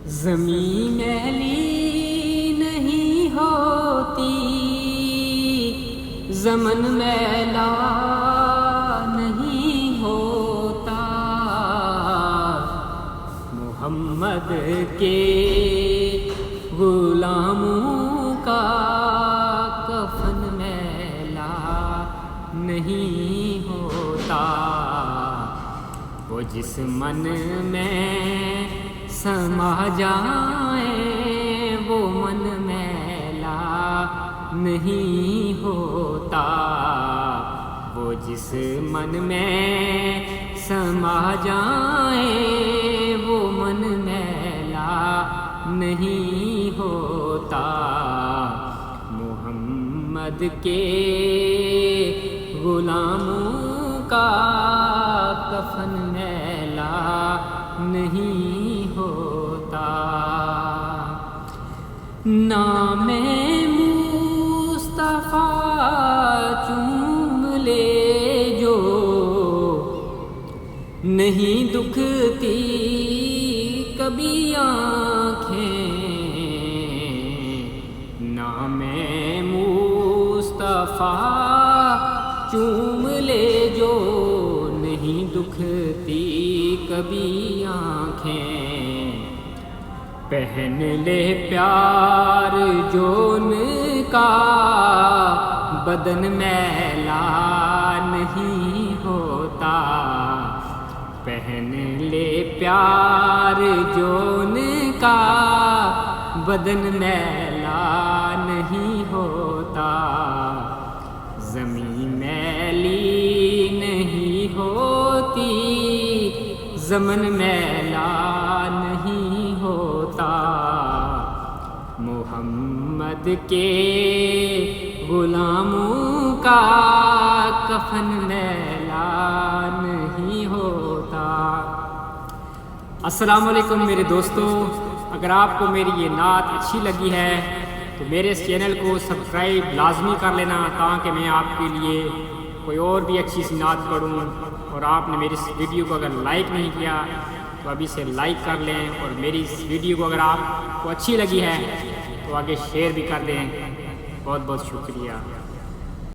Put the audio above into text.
زمین میلی نہیں ہوتی، زمن میلا نہیں ہوتا، محمد کے غلاموں کا کفن میلا نہیں ہوتا، وہ جس من میں سما جائیں وہ من میلا نہیں ہوتا، وہ جس من میں سما جائیں وہ من میلا نہیں ہوتا، محمد کے غلاموں کا کفن میلا نہیں ہوتا۔ نام مصطفیٰ چوم لے جو، نہیں دکھتی کبھی آنکھیں، نام مصطفیٰ چوم لے جو، نہیں دکھتی کبھی آنکھیں، پہن لے پیار جون کا بدن میلا نہیں ہوتا، پہن لے پیار جون کا بدن میلا نہیں ہوتا، زمین میلی نہیں ہوتی، زمن میلا نہیں ہوتا، محمد کے غلاموں کا کفن میلا نہیں ہوتا۔ السلام علیکم میرے دوستو، اگر آپ کو میری یہ نعت اچھی لگی ہے تو میرے اس چینل کو سبسکرائب لازمی کر لینا، تاکہ میں آپ کے لیے کوئی اور بھی اچھی سی نعت پڑھوں، اور آپ نے میری اس ویڈیو کو اگر لائک نہیں کیا تو ابھی سے لائک کر لیں، اور میری اس ویڈیو کو اگر آپ کو اچھی لگی ہے تو آگے شیئر بھی کر دیں۔ بہت بہت شکریہ۔